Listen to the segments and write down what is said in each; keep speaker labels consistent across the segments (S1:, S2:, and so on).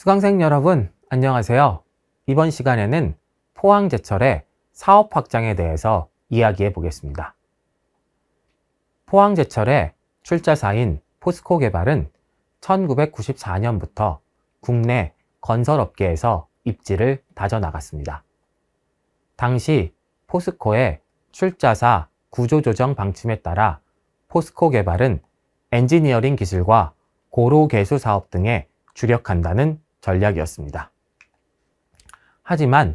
S1: 수강생 여러분, 안녕하세요. 이번 시간에는 포항제철의 사업 확장에 대해서 이야기해 보겠습니다. 포항제철의 출자사인 포스코개발은 1994년부터 국내 건설업계에서 입지를 다져나갔습니다. 당시 포스코의 출자사 구조조정 방침에 따라 포스코개발은 엔지니어링 기술과 고로개수 사업 등에 주력한다는 전략이었습니다. 하지만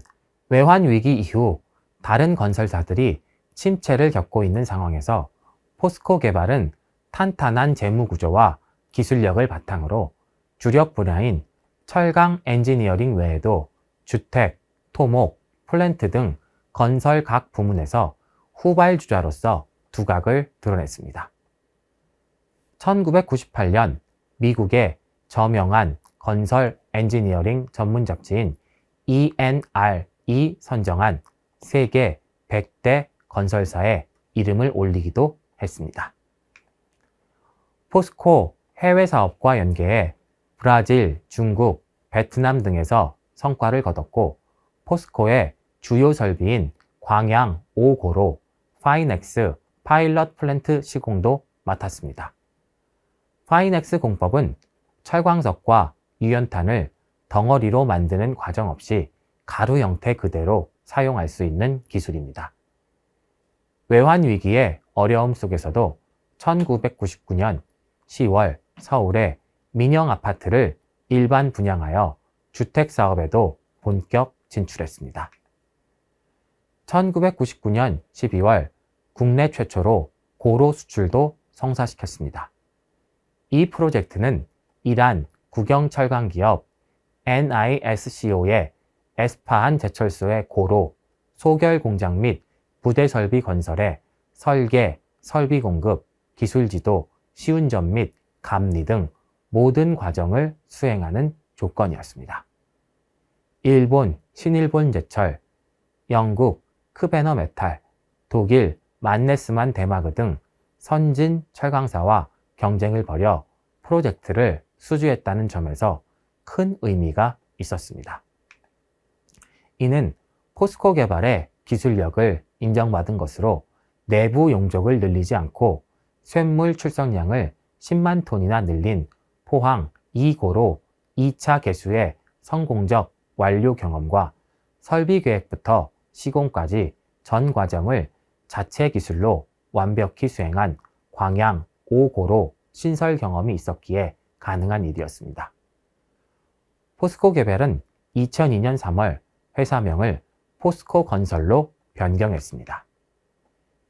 S1: 외환위기 이후 다른 건설사들이 침체를 겪고 있는 상황에서 포스코개발은 탄탄한 재무구조와 기술력을 바탕으로 주력 분야인 철강 엔지니어링 외에도 주택, 토목, 플랜트 등 건설 각 부문에서 후발주자로서 두각을 드러냈습니다. 1998년 미국의 저명한 건설 엔지니어링 전문 잡지인 ENR이 선정한 세계 100대 건설사에 이름을 올리기도 했습니다. 포스코 해외 사업과 연계해 브라질, 중국, 베트남 등에서 성과를 거뒀고 포스코의 주요 설비인 광양 5고로 파이넥스 파일럿 플랜트 시공도 맡았습니다. 파이넥스 공법은 철광석과 유연탄을 덩어리로 만드는 과정 없이 가루 형태 그대로 사용할 수 있는 기술입니다. 외환위기의 어려움 속에서도 1999년 10월 서울에 민영 아파트를 일반 분양하여 주택사업에도 본격 진출했습니다. 1999년 12월 국내 최초로 고로 수출도 성사시켰습니다. 이 프로젝트는 이란 국영철강기업 NISCO의 에스파한 제철소의 고로, 소결 공장 및 부대 설비 건설에 설계, 설비 공급, 기술 지도, 시운전 및 감리 등 모든 과정을 수행하는 조건이었습니다. 일본 신일본제철, 영국 크베너메탈, 독일 만네스만 데마그 등 선진 철강사와 경쟁을 벌여 프로젝트를 수주했다는 점에서 큰 의미가 있었습니다. 이는 포스코개발의 기술력을 인정받은 것으로 내부 용적을 늘리지 않고 쇳물 출석량을 10만 톤이나 늘린 포항 2고로 2차 개수의 성공적 완료 경험과 설비 계획부터 시공까지 전 과정을 자체 기술로 완벽히 수행한 광양 5고로 신설 경험이 있었기에 가능한 일이었습니다. 포스코개발은 2002년 3월 회사명을 포스코건설로 변경했습니다.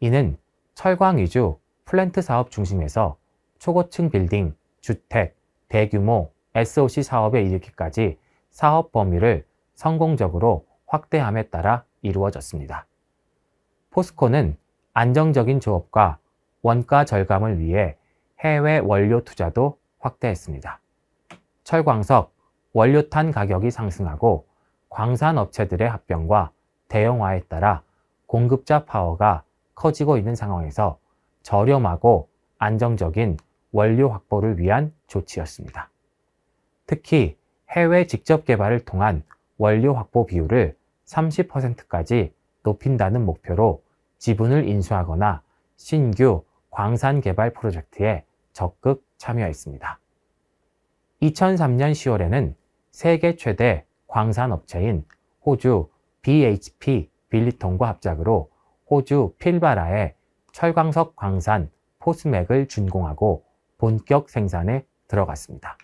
S1: 이는 철광 위주 플랜트 사업 중심에서 초고층 빌딩, 주택, 대규모 SOC 사업에 이르기까지 사업 범위를 성공적으로 확대함에 따라 이루어졌습니다. 포스코는 안정적인 조업과 원가 절감을 위해 해외 원료 투자도 확대했습니다. 철광석, 원료탄 가격이 상승하고 광산업체들의 합병과 대형화에 따라 공급자 파워가 커지고 있는 상황에서 저렴하고 안정적인 원료 확보를 위한 조치였습니다. 특히 해외 직접 개발을 통한 원료 확보 비율을 30%까지 높인다는 목표로 지분을 인수하거나 신규 광산 개발 프로젝트에 적극 참여했습니다. 2003년 10월에는 세계 최대 광산업체인 호주 BHP 빌리통과 합작으로 호주 필바라의 철광석 광산 포스맥을 준공하고 본격 생산에 들어갔습니다.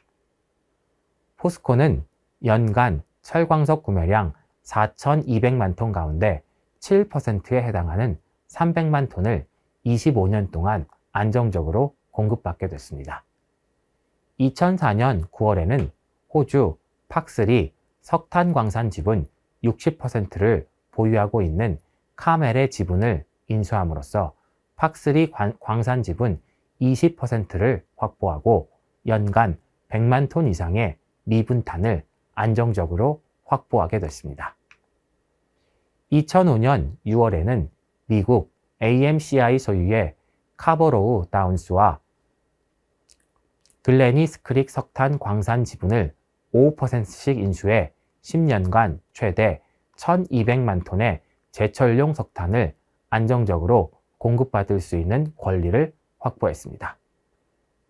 S1: 포스코는 연간 철광석 구매량 4,200만 톤 가운데 7%에 해당하는 300만 톤을 25년 동안 안정적으로 공급받게 됐습니다. 2004년 9월에는 호주 팍3 석탄 광산 지분 60%를 보유하고 있는 카멜의 지분을 인수함으로써 팍3 광산 지분 20%를 확보하고 연간 100만 톤 이상의 미분탄을 안정적으로 확보하게 됐습니다. 2005년 6월에는 미국 AMCI 소유의 카버로우 다운스와 글래니스크릭 석탄 광산 지분을 5%씩 인수해 10년간 최대 1200만 톤의 제철용 석탄을 안정적으로 공급받을 수 있는 권리를 확보했습니다.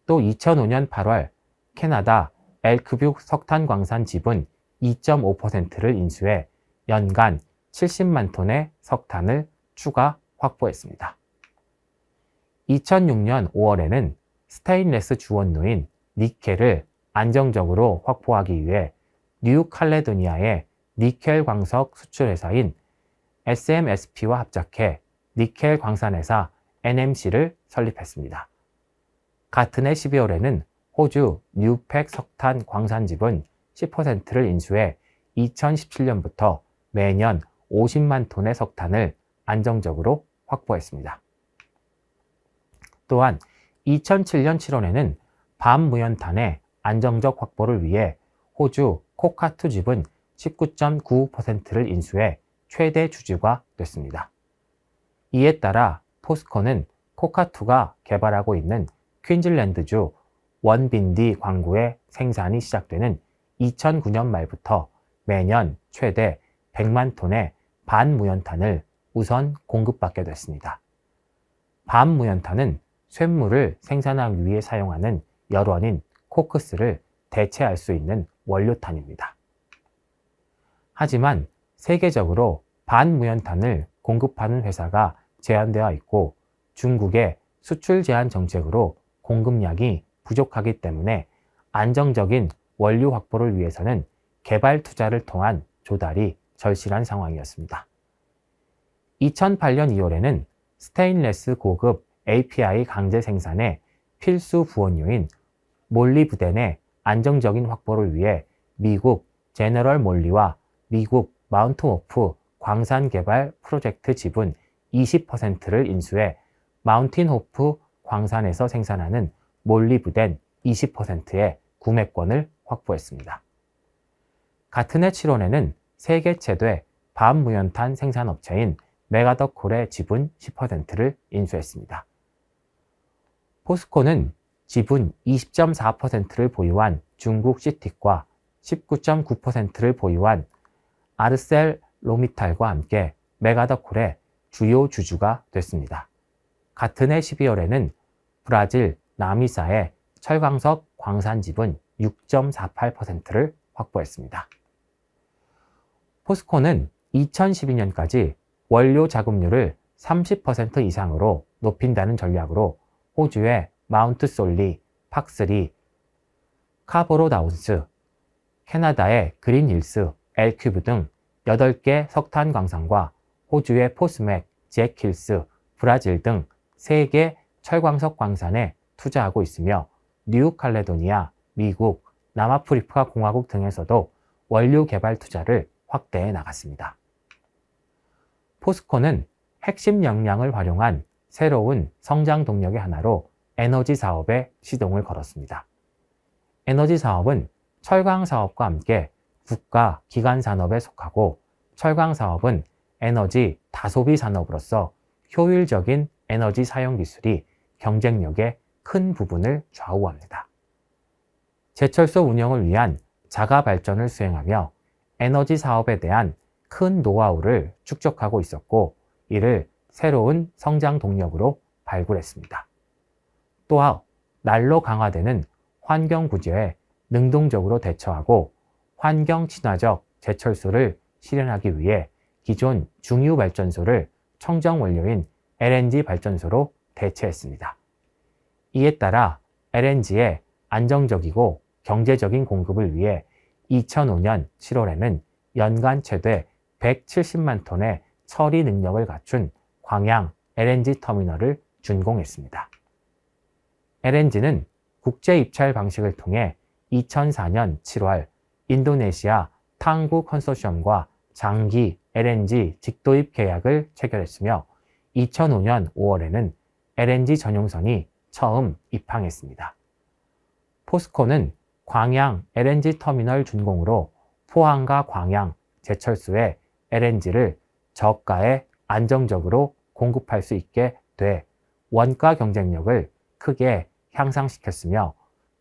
S1: 또 2005년 8월 캐나다 엘크뷰 석탄 광산 지분 2.5%를 인수해 연간 70만 톤의 석탄을 추가 확보했습니다. 2006년 5월에는 스테인레스 주원료인 니켈을 안정적으로 확보하기 위해 뉴칼레도니아의 니켈 광석 수출 회사인 SMSP와 합작해 니켈 광산회사 NMC를 설립했습니다. 같은 해 12월에는 호주 뉴팩 석탄 광산 지분 10%를 인수해 2017년부터 매년 50만 톤의 석탄을 안정적으로 확보했습니다. 또한 2007년 7월에는 밤무연탄의 안정적 확보를 위해 호주 코카투 지분 19.95%를 인수해 최대 주주가 됐습니다. 이에 따라 포스코는 코카투가 개발하고 있는 퀸즐랜드주 원빈디 광구의 생산이 시작되는 2009년 말부터 매년 최대 100만 톤의 반무연탄을 우선 공급받게 됐습니다. 반무연탄은 쇳물을 생산하기 위해 사용하는 열원인 코크스를 대체할 수 있는 원료탄입니다. 하지만 세계적으로 반무연탄을 공급하는 회사가 제한되어 있고 중국의 수출 제한 정책으로 공급량이 부족하기 때문에 안정적인 원료 확보를 위해서는 개발 투자를 통한 조달이 절실한 상황이었습니다. 2008년 2월에는 스테인레스 고급 API 강제 생산의 필수 부원료인 몰리브덴의 안정적인 확보를 위해 미국 제너럴 몰리와 미국 마운트 워프 광산 개발 프로젝트 지분 20%를 인수해 마운틴 호프 광산에서 생산하는 몰리브덴 20%의 구매권을 확보했습니다. 같은 해 7월에는 세계 최대 반무연탄 생산업체인 메가더콜의 지분 10%를 인수했습니다. 포스코는 지분 20.4%를 보유한 중국 시틱과 19.9%를 보유한 아르셀로미탈과 함께 메가더콜의 주요 주주가 됐습니다. 같은 해 12월에는 브라질 나미사의 철광석 광산 지분 6.48%를 확보했습니다. 포스코는 2012년까지 원료 자급률을 30% 이상으로 높인다는 전략으로 호주의 마운트 솔리, 팍스리, 카보로다운스, 캐나다의 그린힐스, 엘큐브 등 8개 석탄 광산과 호주의 포스맥, 잭힐스, 브라질 등 3개 철광석 광산에 투자하고 있으며 뉴칼레도니아, 미국, 남아프리카 공화국 등에서도 원료 개발 투자를 확대해 나갔습니다. 포스코는 핵심 역량을 활용한 새로운 성장 동력의 하나로 에너지 사업에 시동을 걸었습니다. 에너지 사업은 철강 사업과 함께 국가 기관 산업에 속하고 철강 사업은 에너지 다소비 산업으로서 효율적인 에너지 사용 기술이 경쟁력의 큰 부분을 좌우합니다. 제철소 운영을 위한 자가 발전을 수행하며 에너지 사업에 대한 큰 노하우를 축적하고 있었고 이를 새로운 성장 동력으로 발굴했습니다. 또한 날로 강화되는 환경 구제에 능동적으로 대처하고 환경 친화적 제철소를 실현하기 위해 기존 중유 발전소를 청정 원료인 LNG 발전소로 대체했습니다. 이에 따라 LNG의 안정적이고 경제적인 공급을 위해 2005년 7월에는 연간 최대 170만 톤의 처리 능력을 갖춘 광양 LNG 터미널을 준공했습니다. LNG는 국제 입찰 방식을 통해 2004년 7월 인도네시아 탕구 컨소시엄과 장기 LNG 직도입 계약을 체결했으며 2005년 5월에는 LNG 전용선이 처음 입항했습니다. 포스코는 광양 LNG 터미널 준공으로 포항과 광양 제철소에 LNG를 저가에 안정적으로 공급할 수 있게 돼 원가 경쟁력을 크게 향상시켰으며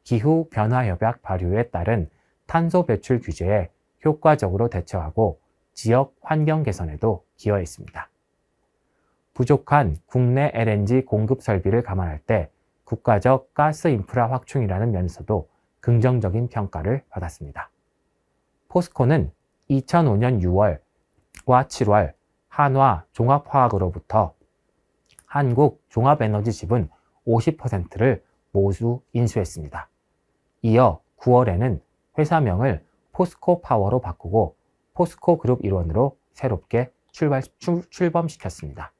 S1: 기후 변화 협약 발효에 따른 탄소 배출 규제에 효과적으로 대처하고 지역 환경 개선에도 기여했습니다. 부족한 국내 LNG 공급 설비를 감안할 때 국가적 가스 인프라 확충이라는 면에서도 긍정적인 평가를 받았습니다. 포스코는 2005년 6월과 7월 한화 종합화학으로부터 한국 종합에너지 지분 50%를 모두 인수했습니다. 이어 9월에는 회사명을 포스코파워로 바꾸고 포스코그룹 일원으로 새롭게 출범시켰습니다.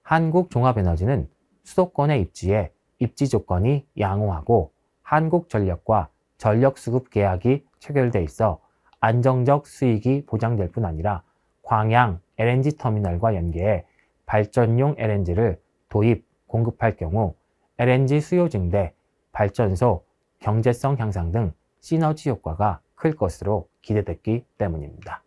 S1: 한국종합에너지는 수도권에 입지해 입지 조건이 양호하고 한국전력과 전력수급 계약이 체결돼 있어 안정적 수익이 보장될 뿐 아니라 광양 LNG 터미널과 연계해 발전용 LNG를 도입, 공급할 경우 LNG 수요 증대, 발전소, 경제성 향상 등 시너지 효과가 클 것으로 기대됐기 때문입니다.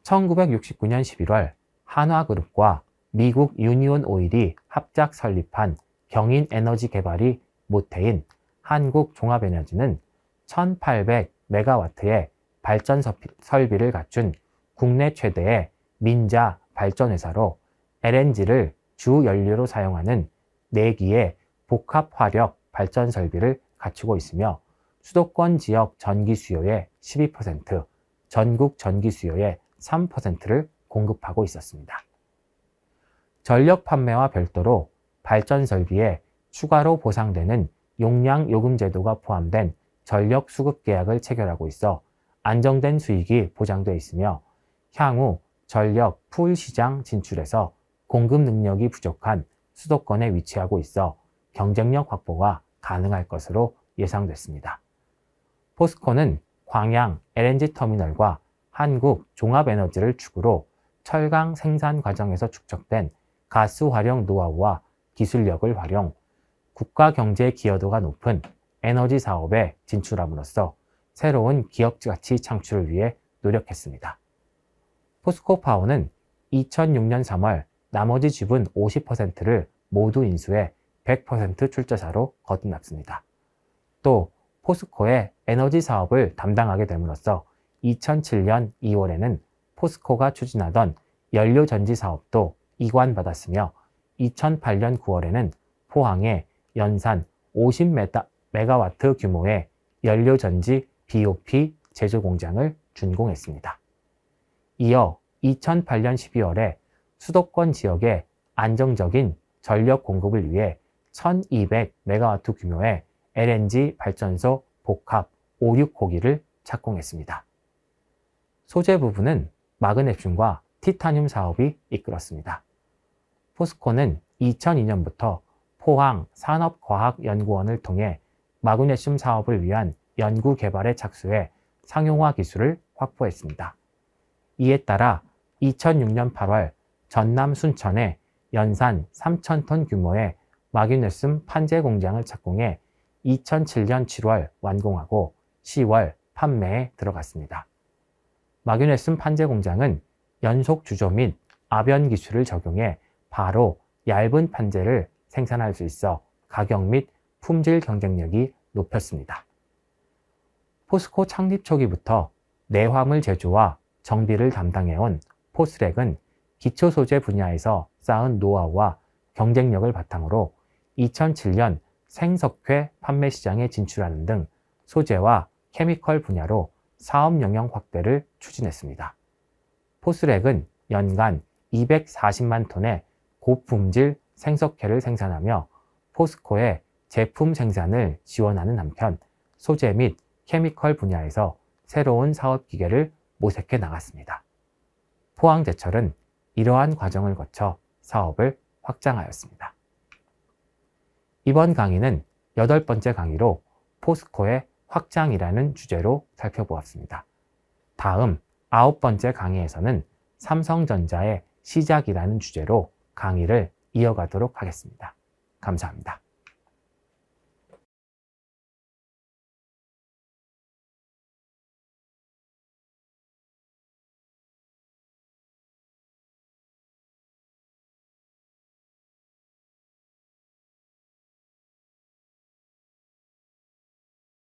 S1: 1969년 11월 한화그룹과 미국 유니온 오일이 합작 설립한 경인에너지개발이 모태인 한국종합에너지는 1800메가와트의 발전 설비를 갖춘 국내 최대의 민자 발전회사로 LNG를 주 연료로 사용하는 4기의 복합화력 발전 설비를 갖추고 있으며 수도권 지역 전기 수요의 12%, 전국 전기 수요의 3%를 공급하고 있었습니다. 전력 판매와 별도로 발전 설비에 추가로 보상되는 용량 요금 제도가 포함된 전력 수급 계약을 체결하고 있어 안정된 수익이 보장돼 있으며 향후 전력 풀 시장 진출에서 공급 능력이 부족한 수도권에 위치하고 있어 경쟁력 확보가 가능할 것으로 예상됐습니다. 포스코는 광양 LNG 터미널과 한국 종합에너지를 축으로 철강 생산 과정에서 축적된 가스 활용 노하우와 기술력을 활용, 국가 경제 기여도가 높은 에너지 사업에 진출함으로써 새로운 기업 가치 창출을 위해 노력했습니다. 포스코파워는 2006년 3월 나머지 지분 50%를 모두 인수해 100% 출자사로 거듭났습니다. 또 포스코의 에너지 사업을 담당하게 됨으로써 2007년 2월에는 포스코가 추진하던 연료전지 사업도 이관받았으며 2008년 9월에는 포항에 연산 50메가와트 규모의 연료전지 BOP 제조 공장을 준공했습니다. 이어 2008년 12월에 수도권 지역의 안정적인 전력 공급을 위해 1200메가와트 규모의 LNG 발전소 복합 5, 6호기를 착공했습니다. 소재 부분은 마그네슘과 티타늄 사업이 이끌었습니다. 포스코는 2002년부터 포항 산업과학연구원을 통해 마그네슘 사업을 위한 연구 개발에 착수해 상용화 기술을 확보했습니다. 이에 따라 2006년 8월 전남 순천에 연산 3,000톤 규모의 마그네슘 판재 공장을 착공해 2007년 7월 완공하고 10월 판매에 들어갔습니다. 마그네슘 판재 공장은 연속 주조 및 압연 기술을 적용해 바로 얇은 판재를 생산할 수 있어 가격 및 품질 경쟁력이 높였습니다. 포스코 창립 초기부터 내화물 제조와 정비를 담당해온 포스렉은 기초 소재 분야에서 쌓은 노하우와 경쟁력을 바탕으로 2007년 생석회 판매 시장에 진출하는 등 소재와 케미컬 분야로 사업 영역 확대를 추진했습니다. 포스렉은 연간 240만 톤의 고품질 생석회를 생산하며 포스코의 제품 생산을 지원하는 한편 소재 및 케미컬 분야에서 새로운 사업 기계를 모색해 나갔습니다. 포항제철은 이러한 과정을 거쳐 사업을 확장하였습니다. 이번 강의는 8번째 강의로 포스코의 확장이라는 주제로 살펴보았습니다. 다음 9번째 강의에서는 삼성전자의 시작이라는 주제로 강의를 이어가도록 하겠습니다. 감사합니다.